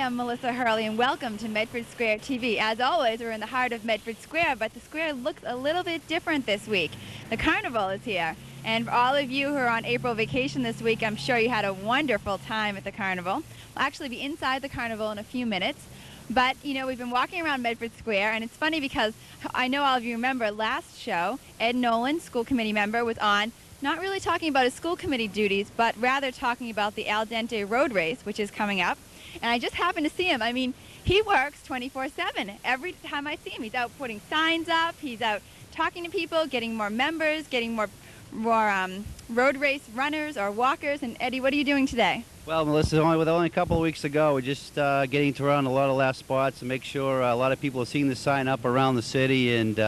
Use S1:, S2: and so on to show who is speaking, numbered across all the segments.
S1: I'm Melissa Hurley, and welcome to Medford Square TV. As always, we're in the heart of Medford Square, but the square looks a little bit different this week. The Carnival is here, and for all of you who are on April vacation this week, I'm sure you had a wonderful time at the Carnival. We'll actually be inside the Carnival in a few minutes, but, you know, we've been walking around Medford Square, and it's funny because I know all of you remember last show, Ed Nolan, school committee member, was on not really talking about his school committee duties, but rather talking about the Al Dente road race, which is coming up. And I just happened to see him. I mean, he works 24/7. Every time I see him, he's out putting signs up, he's out talking to people, getting more members, getting more road race runners or walkers. And Eddie, what are you doing today?
S2: Well, Melissa, only a couple of weeks ago, we're just getting to run a lot of last spots and make sure a lot of people have seen the sign up around the city, and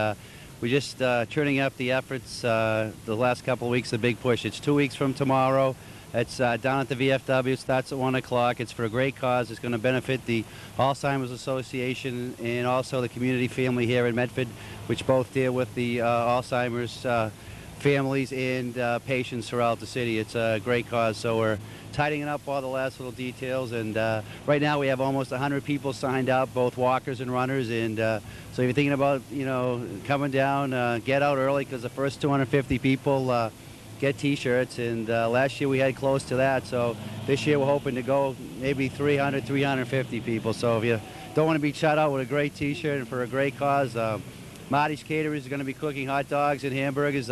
S2: we're just turning up the efforts the last couple of weeks, the big push. It's 2 weeks from tomorrow. It's down at the VFW. It starts at 1 o'clock. It's for a great cause. It's going to benefit the Alzheimer's Association and also the community family here in Medford, which both deal with the Alzheimer's families and patients throughout the city. It's a great cause, so we're tidying up all the last little details, and right now we have almost 100 people signed up, both walkers and runners, and so if you're thinking about, you know, coming down, get out early, because the first 250 people get t-shirts, and last year we had close to that, so this year we're hoping to go maybe 300, 350 people. So if you don't want to be shut out with a great t-shirt and for a great cause, Marty's Caterers is going to be cooking hot dogs and hamburgers.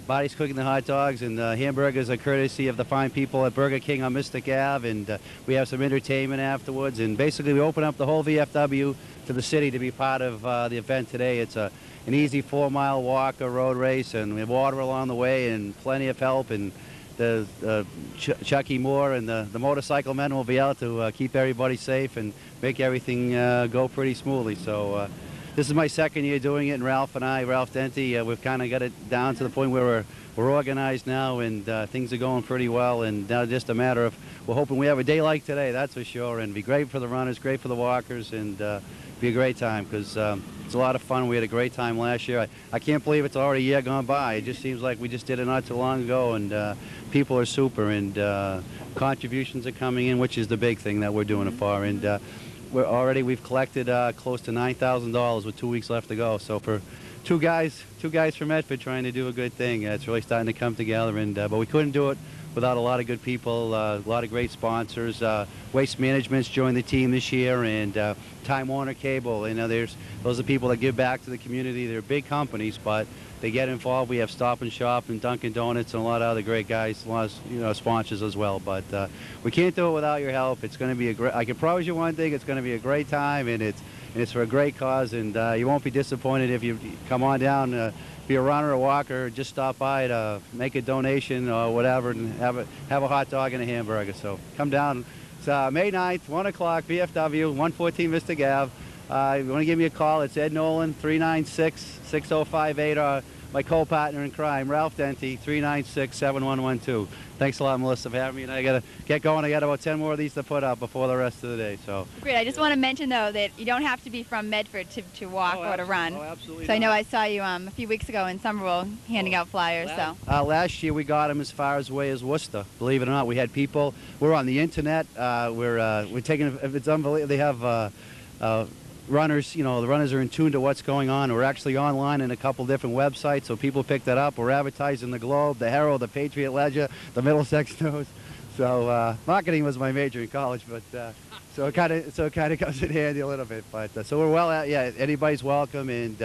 S2: Marty's cooking the hot dogs, and the hamburgers are courtesy of the fine people at Burger King on Mystic Ave, and we have some entertainment afterwards, and basically we open up the whole VFW to the city to be part of the event today. It's an easy 4-mile walk or road race, and we have water along the way and plenty of help, and the Chucky Moore and the motorcycle men will be out to keep everybody safe and make everything go pretty smoothly. So this is my second year doing it, and Ralph Dente, we've kind of got it down to the point where we're organized now, and things are going pretty well, and now just a matter of, we're hoping we have a day like today, that's for sure, and be great for the runners, great for the walkers, and be a great time, because it's a lot of fun. We had a great time last year. I can't believe it's already a year gone by. It just seems like we just did it not too long ago, and people are super, and contributions are coming in, which is the big thing that we're doing it for, and we've collected close to $9,000 with 2 weeks left to go. So for two guys from Medford trying to do a good thing, it's really starting to come together. And but we couldn't do it without a lot of good people, a lot of great sponsors. Waste Management's joined the team this year, and Time Warner Cable. You know, those are people that give back to the community. They're big companies, but they get involved. We have Stop and Shop and Dunkin' Donuts and a lot of other great guys, a lot of sponsors as well. But we can't do it without your help. It's going to be a great. I can promise you one thing: it's going to be a great time, and it's for a great cause. And you won't be disappointed if you come on down. Be a runner or walker, just stop by to make a donation or whatever, and have a hot dog and a hamburger. So come down. It's May 9th, 1 o'clock, VFW, 114 Mystic Ave. You want to give me a call? It's Ed Nolan, 396-6058, or my co-partner in crime, Ralph Dente, 396-7112. Thanks a lot, Melissa, for having me, and I got to get going. I got about 10 more of these to put up before the rest of the day. So
S1: great. I just want to mention, though, that you don't have to be from Medford to walk or to run.
S2: Oh, absolutely.
S1: So I know I saw you a few weeks ago in Somerville handing out flyers.
S2: Last year we got them as far away as Worcester. Believe it or not, we had people. We're on the internet. We're taking. It's unbelievable. They have. Runners, you know, the runners are in tune to what's going on. We're actually online in a couple different websites, so people pick that up. We're advertising the Globe, the Herald, the Patriot Ledger, the Middlesex News. So marketing was my major in college, but so it kind of comes in handy a little bit. But so we're well at, yeah, anybody's welcome, and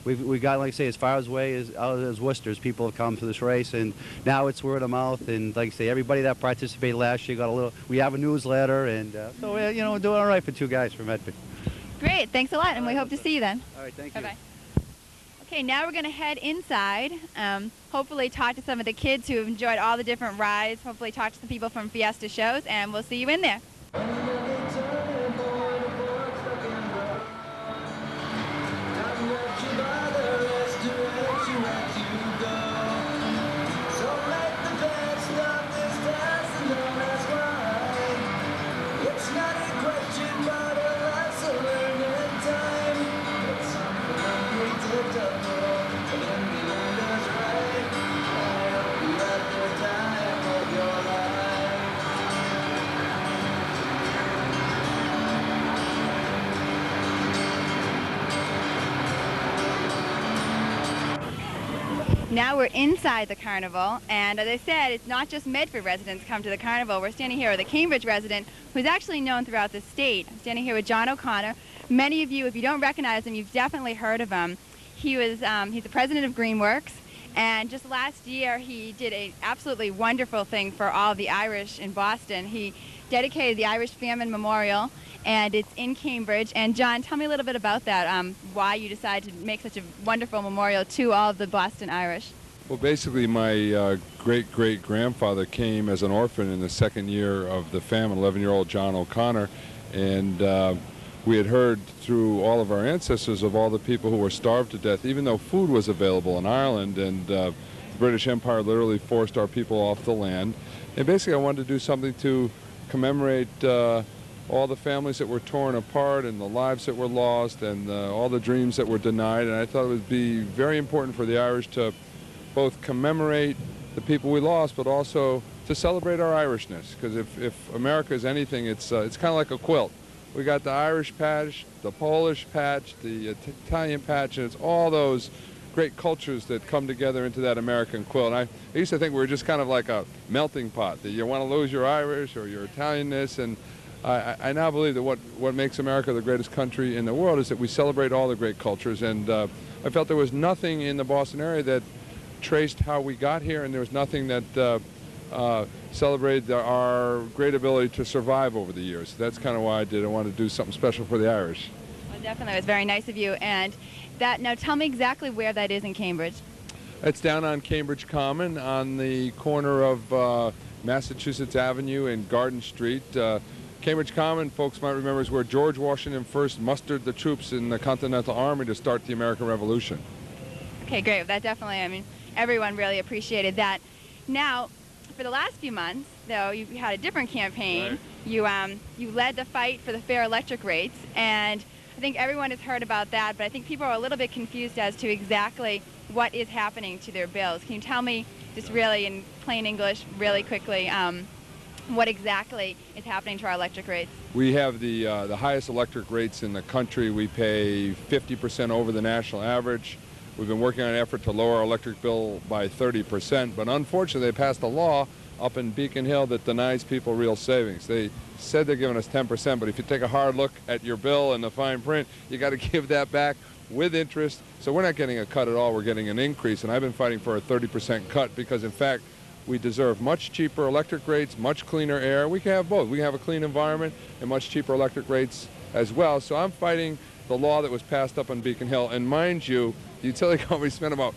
S2: we've got, like I say, as far away as Worcester's people have come to this race, and now it's word of mouth. And like I say, everybody that participated last year got a little. We have a newsletter, and so we're doing all right for two guys from Medford.
S1: Great, thanks a lot, and we hope to see you then.
S2: All right, thank you.
S1: Bye-bye. Okay, now we're going to head inside, hopefully talk to some of the kids who have enjoyed all the different rides, hopefully talk to the people from Fiesta shows, and we'll see you in there. Now we're inside the carnival, and as I said, it's not just Medford residents come to the carnival. We're standing here with a Cambridge resident who's actually known throughout the state. I'm standing here with John O'Connor. Many of you, if you don't recognize him, you've definitely heard of him. He's the president of Greenworks, and just last year he did an absolutely wonderful thing for all of the Irish in Boston. He dedicated the Irish Famine Memorial, and it's in Cambridge. And John, tell me a little bit about that, why you decided to make such a wonderful memorial to all of the Boston Irish.
S3: Well, basically my great-great-grandfather came as an orphan in the second year of the famine, 11-year-old John O'Connor, and we had heard through all of our ancestors of all the people who were starved to death, even though food was available in Ireland, and the British Empire literally forced our people off the land. And basically I wanted to do something to commemorate all the families that were torn apart and the lives that were lost and all the dreams that were denied. And I thought it would be very important for the Irish to both commemorate the people we lost, but also to celebrate our Irishness. Because if America is anything, it's kind of like a quilt. We got the Irish patch, the Polish patch, the Italian patch, and it's all those great cultures that come together into that American quilt. And I used to think we were just kind of like a melting pot, that you want to lose your Irish or your Italianness, and I now believe that what makes America the greatest country in the world is that we celebrate all the great cultures. And I felt there was nothing in the Boston area that traced how we got here, and there was nothing that celebrated our great ability to survive over the years. That's kind of why I did. I wanted to do something special for the Irish.
S1: Well, definitely. It was very nice of you. And now tell me exactly where that is in Cambridge.
S3: It's down on Cambridge Common on the corner of Massachusetts Avenue and Garden Street. Cambridge Common, folks might remember, is where George Washington first mustered the troops in the Continental Army to start the American Revolution.
S1: Okay, great. That definitely, I mean, everyone really appreciated that. Now, for the last few months, though, you had a different campaign. Right. You led the fight for the fair electric rates, and I think everyone has heard about that, but I think people are a little bit confused as to exactly what is happening to their bills. Can you tell me, just really in plain English, really quickly, what exactly is happening to our electric rates?
S3: We have the highest electric rates in the country. We pay 50% over the national average. We've been working on an effort to lower our electric bill by 30%, but unfortunately they passed a law up in Beacon Hill that denies people real savings. They said they're giving us 10%, but if you take a hard look at your bill and the fine print, you got to give that back with interest. So we're not getting a cut at all, we're getting an increase, and I've been fighting for a 30% cut because in fact we deserve much cheaper electric rates, much cleaner air. We can have both. We can have a clean environment and much cheaper electric rates as well. So I'm fighting the law that was passed up on Beacon Hill, and mind you, the utility company spent about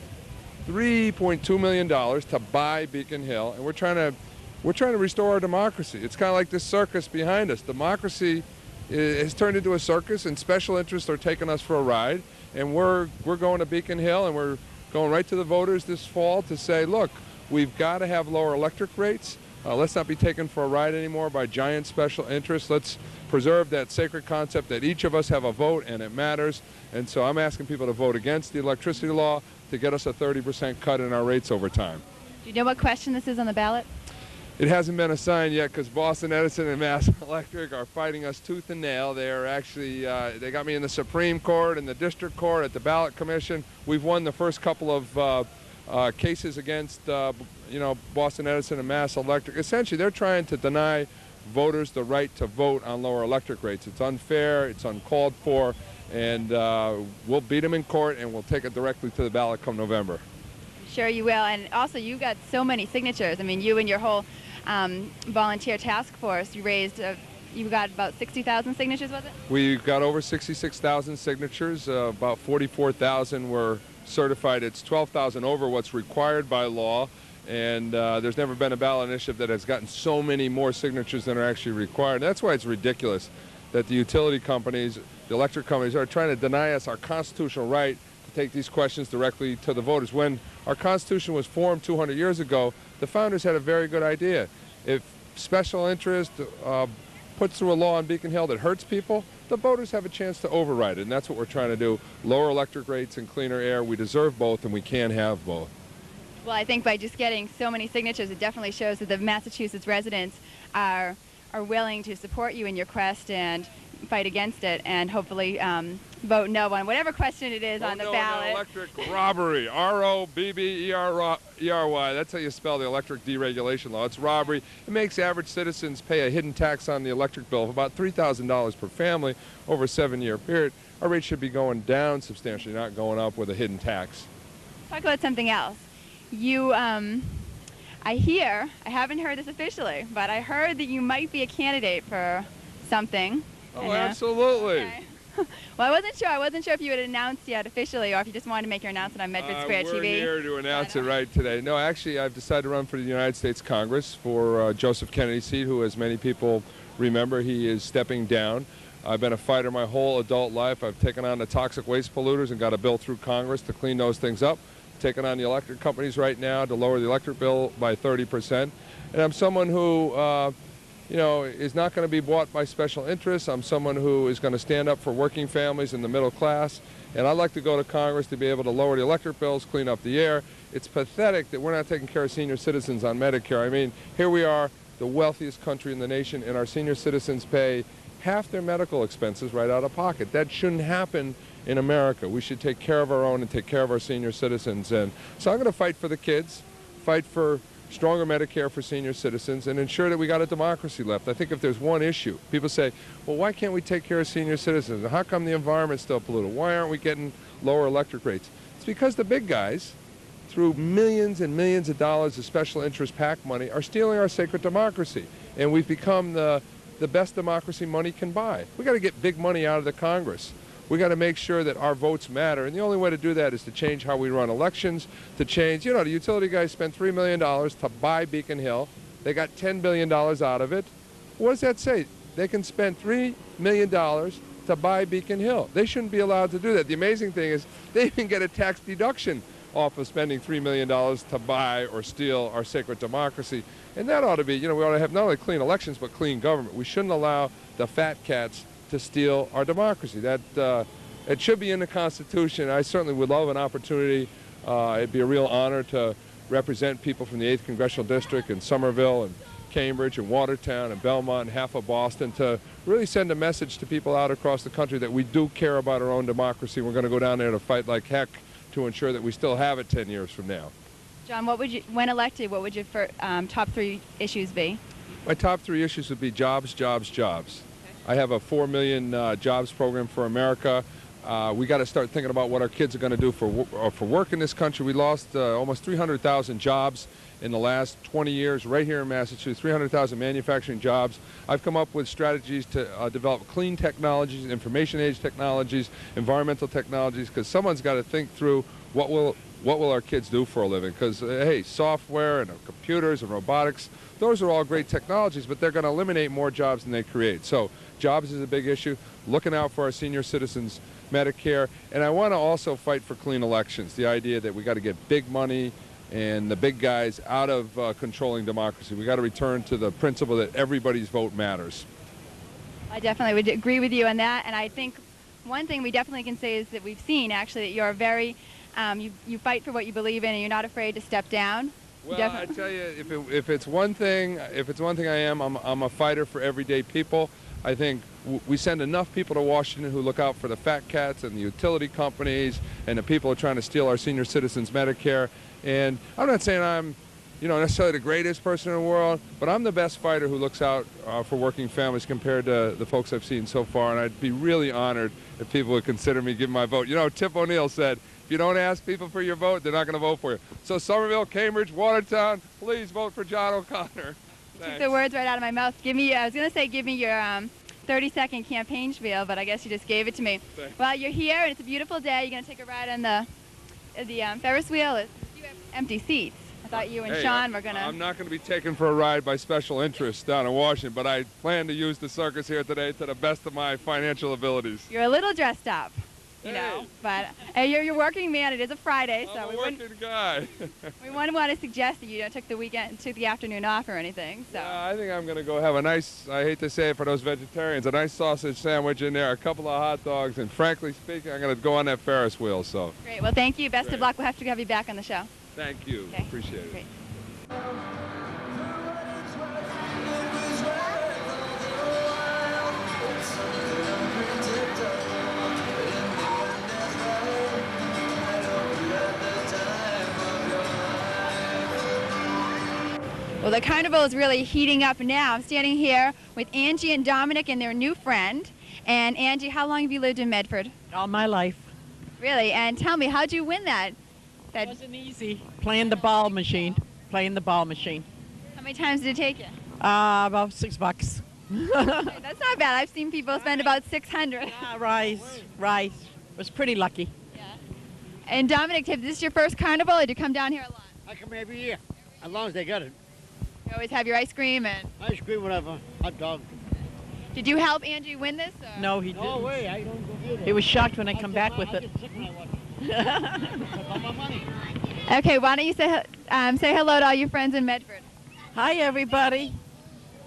S3: $3.2 million to buy Beacon Hill, and we're trying to restore our democracy. It's kind of like this circus behind us. Democracy has turned into a circus, and special interests are taking us for a ride. And we're going to Beacon Hill, and we're going right to the voters this fall to say, look, we've got to have lower electric rates. Let's not be taken for a ride anymore by giant special interests. Let's preserve that sacred concept that each of us have a vote and it matters. And so I'm asking people to vote against the electricity law to get us a 30% cut in our rates over time.
S1: Do you know what question this is on the ballot?
S3: It hasn't been assigned yet because Boston Edison and Mass Electric are fighting us tooth and nail. They are actually, they got me in the Supreme Court, in the District Court, at the Ballot Commission. We've won the first couple of cases against Boston Edison and Mass Electric. Essentially, they're trying to deny voters the right to vote on lower electric rates. It's unfair, it's uncalled for, and we'll beat them in court and we'll take it directly to the ballot come November.
S1: Sure you will, and also you got so many signatures. I mean, you and your whole volunteer task force, you got about 60,000 signatures, was it?
S3: We got over 66,000 signatures, about 44,000 were certified. It's 12,000 over what's required by law, and there's never been a ballot initiative that has gotten so many more signatures than are actually required. That's why it's ridiculous that the utility companies, the electric companies, are trying to deny us our constitutional right to take these questions directly to the voters. When our Constitution was formed 200 years ago, the founders had a very good idea. If special interest puts through a law on Beacon Hill that hurts people, the voters have a chance to override it, and that's what we're trying to do. Lower electric rates and cleaner air. We deserve both, and we can have both.
S1: Well, I think by just getting so many signatures, it definitely shows that the Massachusetts residents are willing to support you in your quest and fight against it, and hopefully vote no on whatever question it is
S3: Vote
S1: on the
S3: no
S1: ballot.
S3: electric robbery. R-O-B-B-E-R-Y. That's how you spell the electric deregulation law. It's robbery. It makes average citizens pay a hidden tax on the electric bill of about $3,000 per family over a 7-year period. Our rate should be going down substantially, not going up with a hidden tax.
S1: Talk about something else. You, I haven't heard this officially, but I heard that you might be a candidate for something.
S3: Oh, absolutely.
S1: Okay. Well, I wasn't sure if you had announced yet officially or if you just wanted to make your announcement on Medford Square TV.
S3: We're here to announce it right today. No, actually, I've decided to run for the United States Congress for Joseph Kennedy's seat, who, as many people remember, he is stepping down. I've been a fighter my whole adult life. I've taken on the toxic waste polluters and got a bill through Congress to clean those things up. Taking on the electric companies right now to lower the electric bill by 30%. And I'm someone who is not going to be bought by special interests. I'm someone who is going to stand up for working families and the middle class. And I'd like to go to Congress to be able to lower the electric bills, clean up the air. It's pathetic that we're not taking care of senior citizens on Medicare. I mean, here we are, the wealthiest country in the nation, and our senior citizens pay half their medical expenses right out of pocket. That shouldn't happen in America. We should take care of our own and take care of our senior citizens. And so I'm going to fight for the kids, fight for stronger Medicare for senior citizens, and ensure that we got a democracy left. I think if there's one issue, people say, well, why can't we take care of senior citizens? How come the environment's still polluted? Why aren't we getting lower electric rates? It's because the big guys, through millions and millions of dollars of special interest PAC money, are stealing our sacred democracy. And we've become the best democracy money can buy. We got to get big money out of the Congress. We got to make sure that our votes matter, and the only way to do that is to change how we run elections, to change, the utility guys spent $3 million to buy Beacon Hill. They got $10 billion out of it. What does that say? They can spend $3 million to buy Beacon Hill. They shouldn't be allowed to do that. The amazing thing is they even get a tax deduction off of spending $3 million to buy or steal our sacred democracy. And that ought to be, we ought to have not only clean elections, but clean government. We shouldn't allow the fat cats to steal our democracy. That it should be in the Constitution. I certainly would love an opportunity. It'd be a real honor to represent people from the 8th Congressional District in Somerville and Cambridge and Watertown and Belmont and half of Boston, to really send a message to people out across the country that we do care about our own democracy. We're going to go down there to fight like heck to ensure that we still have it 10 years from now.
S1: John, when elected, what would your top 3 issues be?
S3: My top 3 issues would be jobs, jobs, jobs. I have a 4 million jobs program for America. We got to start thinking about what our kids are going to do for work in this country. We lost almost 300,000 jobs in the last 20 years right here in Massachusetts, 300,000 manufacturing jobs. I've come up with strategies to develop clean technologies, information age technologies, environmental technologies, because someone's got to think through what will our kids do for a living? Because, hey, software and computers and robotics, those are all great technologies, but they're going to eliminate more jobs than they create. So jobs is a big issue, looking out for our senior citizens' Medicare. And I want to also fight for clean elections, the idea that we got to get big money and the big guys out of controlling democracy. We got to return to the principle that everybody's vote matters.
S1: I definitely would agree with you on that. And I think one thing we definitely can say is that we've seen, actually, that you're very, you fight for what you believe in, and you're not afraid to step down.
S3: Well, I tell you, if it's one thing I am, I'm a fighter for everyday people. I think we send enough people to Washington who look out for the fat cats and the utility companies and the people who are trying to steal our senior citizens' Medicare. And I'm not saying I'm, necessarily the greatest person in the world, but I'm the best fighter who looks out for working families compared to the folks I've seen so far. And I'd be really honored if people would consider me giving my vote. Tip O'Neill said, if you don't ask people for your vote, they're not going to vote for you. So Somerville, Cambridge, Watertown, please vote for John O'Connor.
S1: Took the words right out of my mouth. I was going to say give me your 30-second campaign spiel, but I guess you just gave it to me. Thanks. Well, you're here, and it's a beautiful day. You're going to take a ride on the Ferris wheel. You have empty seats. I thought you and Sean were going to...
S3: I'm not going to be taken for a ride by special interests down in Washington, but I plan to use the circus here today to the best of my financial abilities.
S1: You're a little dressed up. But you're a working man. It is a Friday, so
S3: I'm a working guy.
S1: We wouldn't want to suggest that you took the afternoon off or anything. So
S3: yeah, I think I'm going to go have a nice, I hate to say it for those vegetarians, a nice sausage sandwich in there, a couple of hot dogs, and frankly speaking, I'm going to go on that Ferris wheel. So
S1: great. Well, thank you. Best of luck. We'll have to have you back on the show.
S3: Thank you.
S1: Okay.
S3: Appreciate it.
S1: Great. Well, the carnival is really heating up now. I'm standing here with Angie and Dominic and their new friend. And Angie, how long have you lived in Medford?
S4: All my life.
S1: Really? And tell me, how'd you win that?
S4: It wasn't easy. Playing the ball machine. Playing the ball machine.
S1: How many times did it take you?
S4: About $6.
S1: Hey, that's not bad. I've seen people spend about 600.
S4: Yeah, right. Was pretty lucky.
S1: Yeah. And Dominic, is this your first carnival, or do you come down here a lot?
S5: I come every year, as long as they got it.
S1: You always have your ice cream and...
S5: Ice cream, whatever, hot dog.
S1: Did you help Angie win this? Or?
S4: No, he didn't.
S5: No way, I don't go get it.
S4: He was shocked when I come back with
S5: I
S4: it.
S5: get sick when I watch it. I got my money.
S1: Okay, why don't you say hello to all your friends in Medford?
S4: Hi, everybody.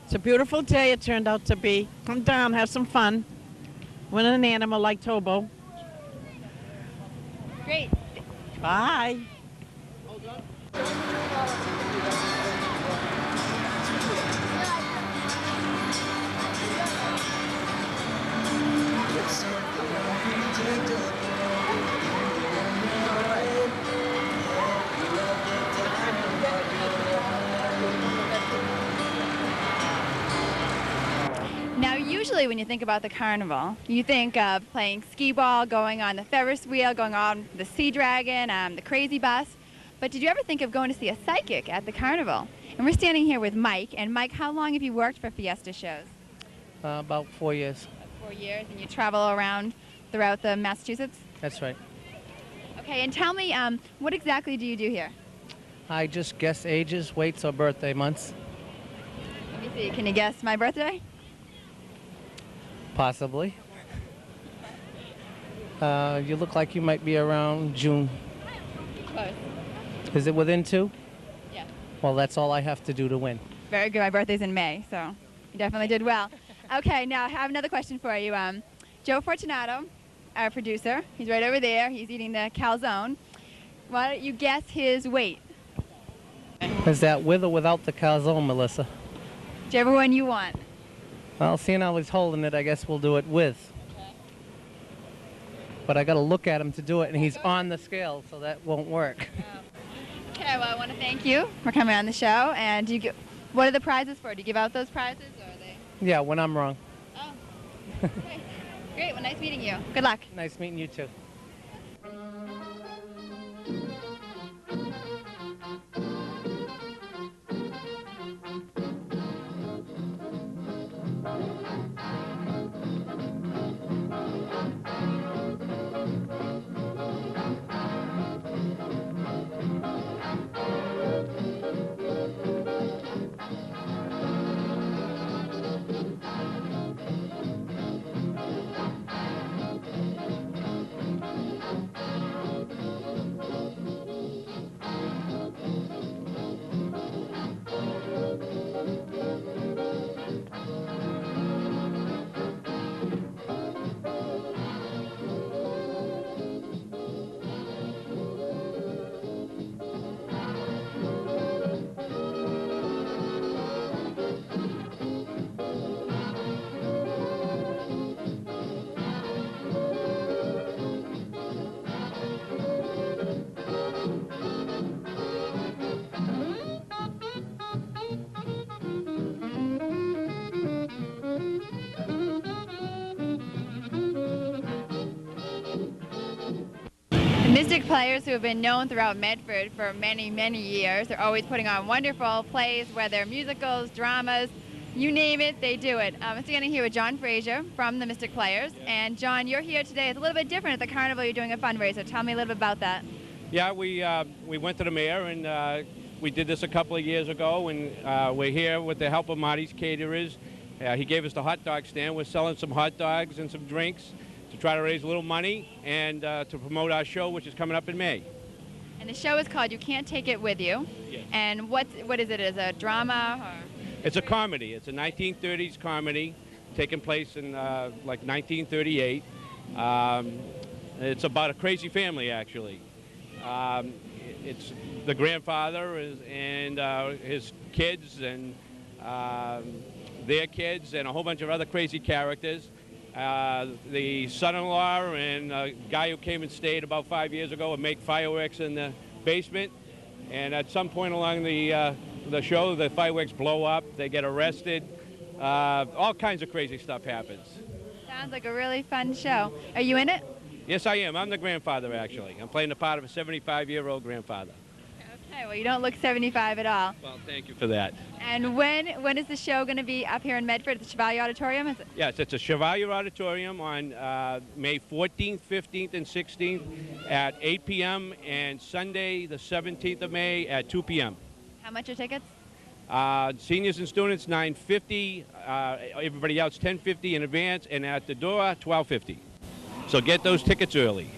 S4: It's a beautiful day it turned out to be. Come down, have some fun. Win an animal like Tobo.
S1: Great.
S4: Bye.
S1: Now, usually when you think about the carnival, you think of playing skee ball, going on the Ferris wheel, going on the Sea Dragon, the Crazy Bus. But did you ever think of going to see a psychic at the carnival? And we're standing here with Mike. And Mike, how long have you worked for Fiesta shows?
S6: About 4 years.
S1: 4 years, and you travel around throughout the Massachusetts?
S6: That's right.
S1: Okay, and tell me, what exactly do you do here?
S6: I just guess ages, weights, or birthday months.
S1: Let me see, can you guess my birthday?
S6: Possibly. You look like you might be around June.
S1: Close.
S6: Is it within 2?
S1: Yeah.
S6: Well, that's all I have to do to win.
S1: Very good. My birthday's in May, so you definitely did well. Okay, now I have another question for you. Joe Fortunato, our producer, he's right over there. He's eating the calzone. Why don't you guess his weight?
S6: Is that with or without the calzone, Melissa?
S1: Whichever one you want.
S6: Well, seeing how he's holding it, I guess we'll do it with.
S1: Okay.
S6: But I got to look at him to do it, and he's on the scale, so that won't work.
S1: Okay, well, I want to thank you for coming on the show. And what are the prizes for? Do you give out those prizes, or are they?
S6: Yeah, when I'm wrong.
S1: Oh, okay. Great. Well, nice meeting you. Good luck.
S6: Nice meeting you, too.
S1: Mystic players who have been known throughout Medford for many, many years. They're always putting on wonderful plays, whether musicals, dramas, you name it, they do it. I'm standing here with John Frazier from the Mystic Players. Yeah. And John, you're here today. It's a little bit different at the Carnival. You're doing a fundraiser. Tell me a little bit about that.
S7: Yeah, we went to the mayor and we did this a couple of years ago, and we're here with the help of Marty's Caterers. He gave us the hot dog stand. We're selling some hot dogs and some drinks to try to raise a little money and to promote our show, which is coming up in May.
S1: And the show is called You Can't Take It With You.
S7: Yes. And
S1: what is it? Is it a drama? Or?
S7: It's a comedy. It's a 1930s comedy taking place in like 1938. It's about a crazy family, actually. It's the grandfather and his kids and their kids and a whole bunch of other crazy characters. The son-in-law and a guy who came and stayed about 5 years ago would make fireworks in the basement. And at some point along the the show, the fireworks blow up, they get arrested. All kinds of crazy stuff happens.
S1: Sounds like a really fun show. Are you in it?
S7: Yes, I am. I'm the grandfather, actually. I'm playing the part of a 75-year-old grandfather.
S1: Okay, well, you don't look 75 at all.
S7: Well, thank you for that.
S1: And when is the show going to be up here in Medford at the Chevalier Auditorium? Is it?
S7: Yes, it's a Chevalier Auditorium on May 14th, 15th, and 16th at 8 p.m. and Sunday, the 17th of May at 2 p.m.
S1: How much are tickets?
S7: Seniors and students, $9.50. Everybody else, $10.50 in advance, and at the door, $12.50. So get those tickets early.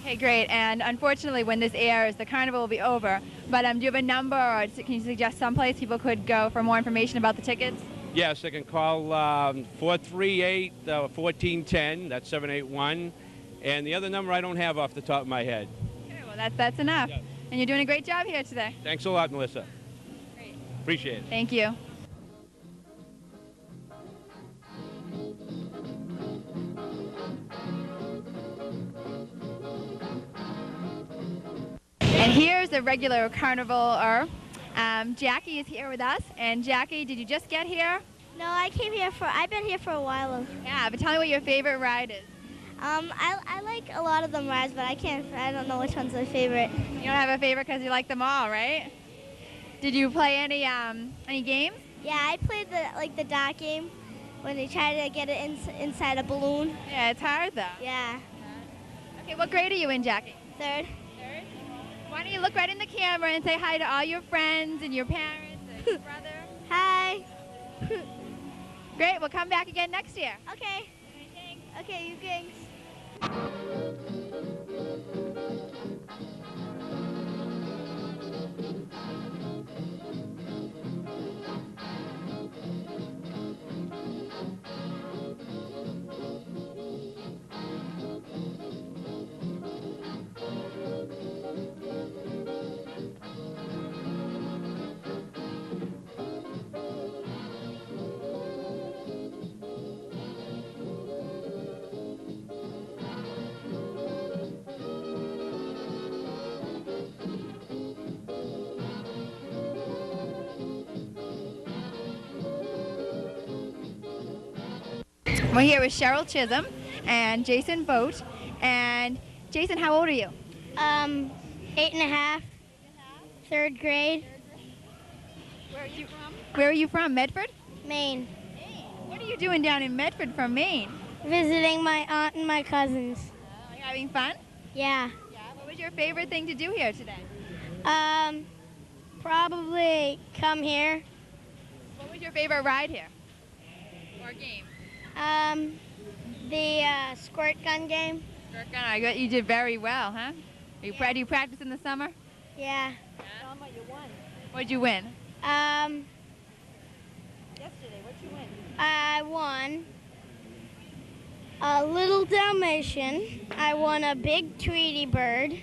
S1: Okay, great. And unfortunately, when this airs, the carnival will be over. But do you have a number, or can you suggest someplace people could go for more information about the tickets?
S7: Yes, they can call 438-1410. That's 781. And the other number I don't have off the top of my head.
S1: Okay, well, that's enough.
S7: Yes.
S1: And you're doing a great job here today.
S7: Thanks a lot, Melissa.
S1: Great.
S7: Appreciate it.
S1: Thank you. And here's a regular Carnival-Apr. Jackie is here with us. And Jackie, did you just get here?
S8: No, I've been here for a while.
S1: Yeah, but tell me what your favorite ride is.
S8: I like a lot of them rides, but I don't know which one's my favorite.
S1: You don't have a favorite because you like them all, right? Did you play any games?
S8: Yeah, I played the dot game when they try to get it inside a balloon.
S1: Yeah, it's hard though.
S8: Yeah.
S1: Okay, what grade are you in, Jackie?
S8: Third.
S1: Third. Why don't you look right in the camera and say hi to all your friends and your parents and your brother?
S8: Hi.
S1: Great, we'll come back again next year.
S8: Okay. Okay, you thanks.
S1: We're here with Cheryl Chisolm and Jason Boat. And Jason, how old are you?
S8: 8.5. Third grade.
S1: Where are you from? Where are you from? Medford?
S8: Maine.
S1: What are you doing down in Medford from Maine?
S8: Visiting my aunt and my cousins.
S1: Are you having fun?
S8: Yeah.
S1: Yeah. What was your favorite thing to do here today?
S8: Probably come here.
S1: What was your favorite ride here? Or game?
S8: The squirt gun game.
S1: Squirt gun. I bet you did very well, huh? Do you practice in the summer?
S8: Yeah.
S1: Tell them what you won. What'd you win?
S8: Yesterday, what'd you win? I won a little Dalmatian. I won a big Tweety bird.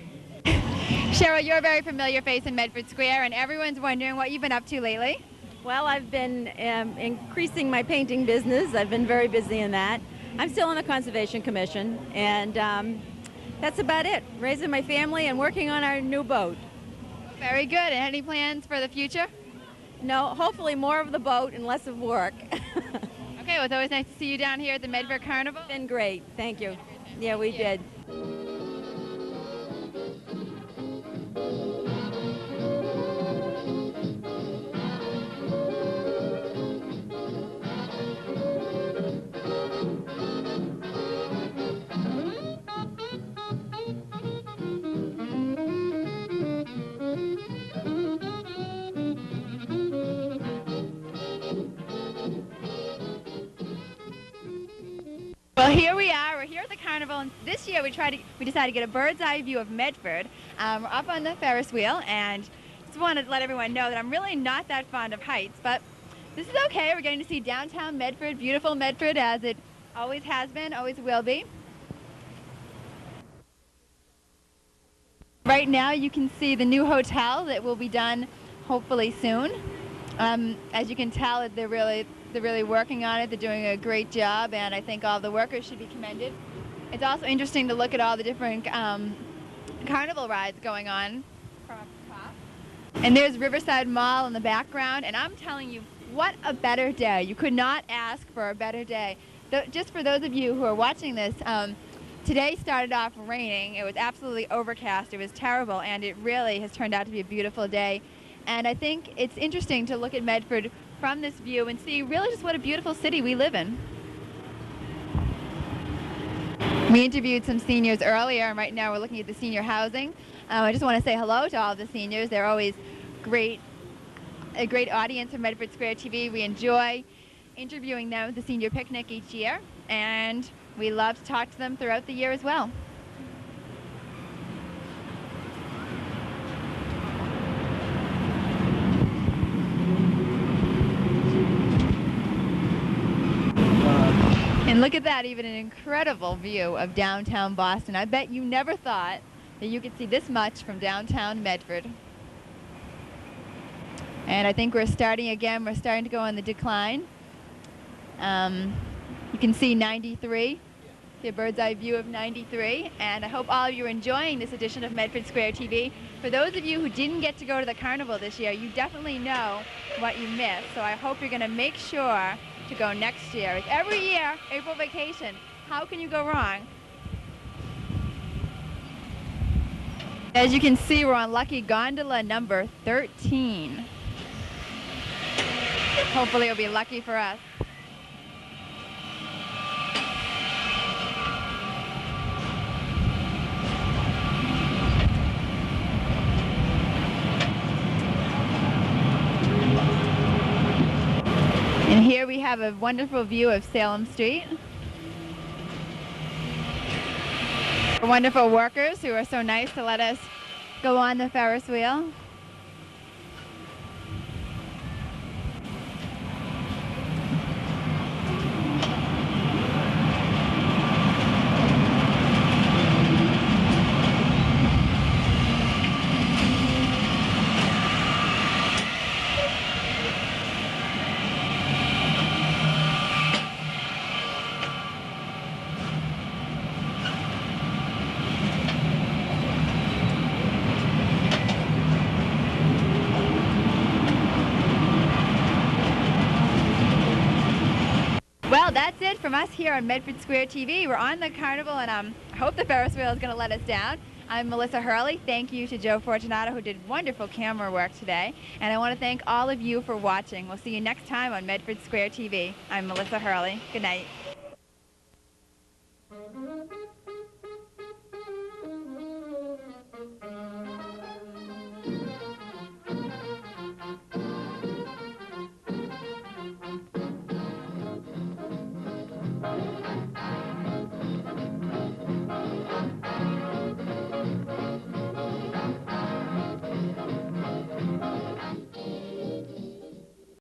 S1: Cheryl, you're a very familiar face in Medford Square, and everyone's wondering what you've been up to lately.
S9: Well, I've been increasing my painting business. I've been very busy in that. I'm still on the Conservation Commission, and that's about it. Raising my family and working on our new boat.
S1: Very good. And any plans for the future?
S9: No, hopefully more of the boat and less of work.
S1: Okay, well, it's always nice to see you down here at the Medford Carnival.
S9: Been great. Thank you. Yeah, we did.
S1: Well, here we are. We're here at the carnival, and this year we decided to get a bird's eye view of Medford. We're up on the Ferris wheel, and just wanted to let everyone know that I'm really not that fond of heights, but this is okay. We're getting to see downtown Medford, beautiful Medford, as it always has been, always will be. Right now, you can see the new hotel that will be done hopefully soon. As you can tell, they're really working on it. They're doing a great job, and I think all the workers should be commended. It's also interesting to look at all the different carnival rides going on from up top. And there's Riverside Mall in the background, and I'm telling you, what a better day. You could not ask for a better day. Just for those of you who are watching this, today started off raining. It was absolutely overcast. It was terrible, and it really has turned out to be a beautiful day. And I think it's interesting to look at Medford from this view and see really just what a beautiful city we live in. We interviewed some seniors earlier, and right now we're looking at the senior housing. I just want to say hello to all of the seniors. They're always a great audience for Medford Square TV. We enjoy interviewing them at the senior picnic each year, and we love to talk to them throughout the year as well. And look at that, even an incredible view of downtown Boston. I bet you never thought that you could see this much from downtown Medford. And I think we're starting again, we're starting to go on the decline. You can see 93, see a bird's eye view of 93, and I hope all of you are enjoying this edition of Medford Square TV. For those of you who didn't get to go to the carnival this year, you definitely know what you missed, so I hope you're going to make sure to go next year. It's every year, April vacation. How can you go wrong? As you can see, we're on lucky gondola number 13. Hopefully it'll be lucky for us. And here we have a wonderful view of Salem Street. Wonderful workers who are so nice to let us go on the Ferris wheel. Well, that's it from us here on Medford Square TV. We're on the carnival, and I hope the Ferris wheel is going to let us down. I'm Melissa Hurley. Thank you to Joe Fortunato, who did wonderful camera work today. And I want to thank all of you for watching. We'll see you next time on Medford Square TV. I'm Melissa Hurley. Good night.